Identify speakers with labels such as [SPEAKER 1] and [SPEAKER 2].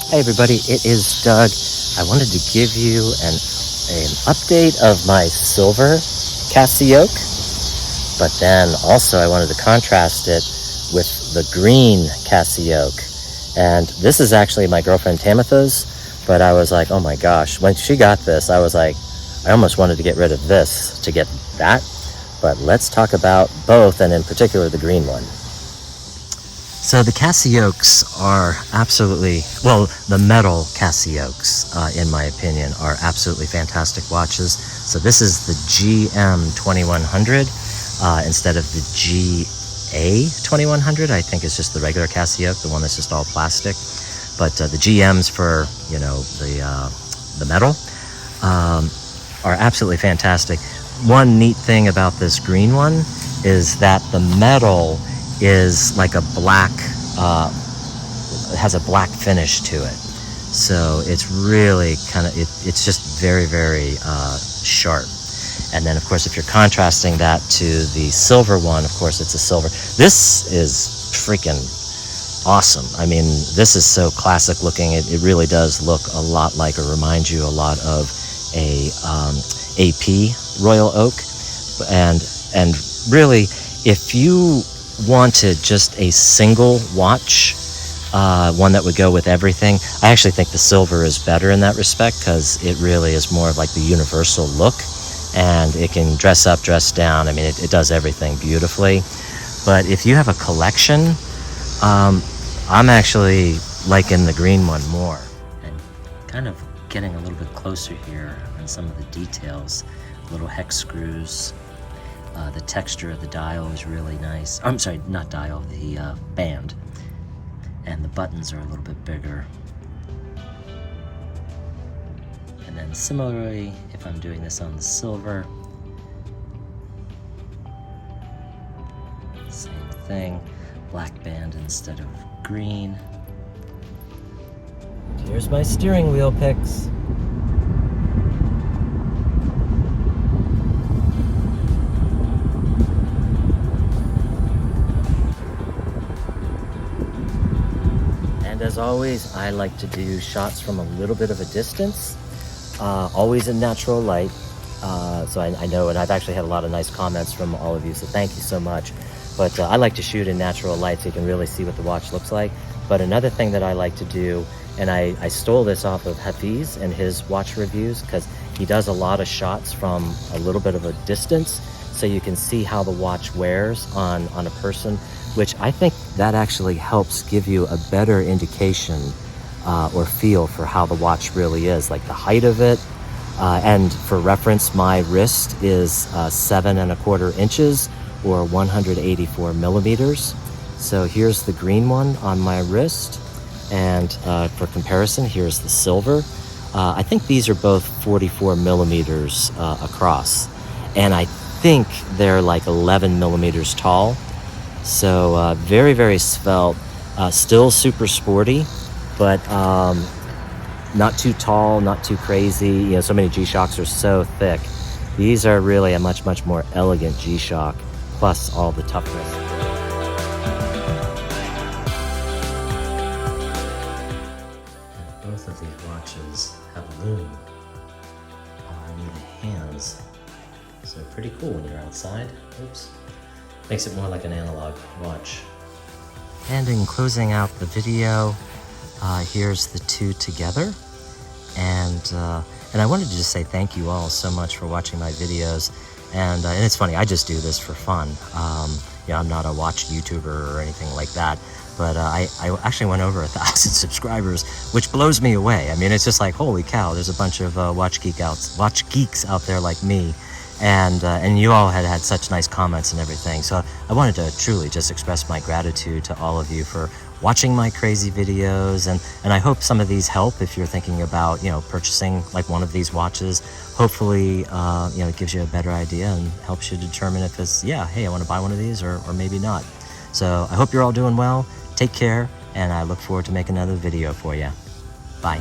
[SPEAKER 1] Hey everybody, it is Doug. I wanted to give you an update of my silver Cassiope, but then also I wanted to contrast it with the green Cassiope. And this is actually my girlfriend Tamitha's, but I was like, oh my gosh, when she got this, I was like, I almost wanted to get rid of this to get that. But let's talk about both, and in particular the green one. So the Casiopes are absolutely, well, the metal Casiopes, in my opinion, are absolutely fantastic watches. So this is the GM2100 instead of the GA2100. I think it's just the regular Cassiope, the one that's just all plastic. But the GMs for, you know, the metal are absolutely fantastic. One neat thing about this green one is that the metal is like a black, has a black finish to it. So it's really kind of, it's just very, very sharp. And then of course, if you're contrasting that to the silver one, of course it's a silver. This is freaking awesome. I mean, this is so classic looking. It really does look a lot like, or remind you a lot of a AP Royal Oak. And really, if you wanted just a single watch, one that would go with everything, I actually think the silver is better in that respect, because it really is more of like the universal look, and it can dress up, dress down. I mean, it does everything beautifully. But if you have a collection, I'm actually liking the green one more. And kind of getting a little bit closer here on some of the details, little hex screws. The texture of the dial is really nice. I'm sorry, not dial, the band. And the buttons are a little bit bigger. And then similarly, if I'm doing this on the silver, same thing, black band instead of green. Here's my steering wheel picks. And as always, I like to do shots from a little bit of a distance, always in natural light. So I know, and I've actually had a lot of nice comments from all of you, so thank you so much. But I like to shoot in natural light so you can really see what the watch looks like. But another thing that I like to do, and I stole this off of Hafiz and his watch reviews, because he does a lot of shots from a little bit of a distance, so you can see how the watch wears on a person, which I think that actually helps give you a better indication or feel for how the watch really is, like the height of it. And for reference, my wrist is 7¼ inches or 184 millimeters. So here's the green one on my wrist. And for comparison, here's the silver. I think these are both 44 millimeters across. And I think they're like 11 millimeters tall. So very, very svelte, still super sporty, but not too tall, not too crazy. You know, so many G-Shocks are so thick. These are really a much, much more elegant G-Shock, plus all the toughness. Both of these watches have lume on the hands, so pretty cool when you're outside. Oops. Makes it more like an analog watch. And in closing out the video, here's the two together. And I wanted to just say thank you all so much for watching my videos. And it's funny, I just do this for fun. You know, I'm not a watch YouTuber or anything like that. But I actually went over 1,000 subscribers, which blows me away. I mean, it's just like, holy cow, there's a bunch of watch geeks out there like me. And you all had such nice comments and everything. So I wanted to truly just express my gratitude to all of you for watching my crazy videos. And I hope some of these help if you're thinking about, you know, purchasing like one of these watches. Hopefully, you know, it gives you a better idea and helps you determine if it's, yeah, hey, I want to buy one of these or maybe not. So I hope you're all doing well. Take care, and I look forward to making another video for you. Bye.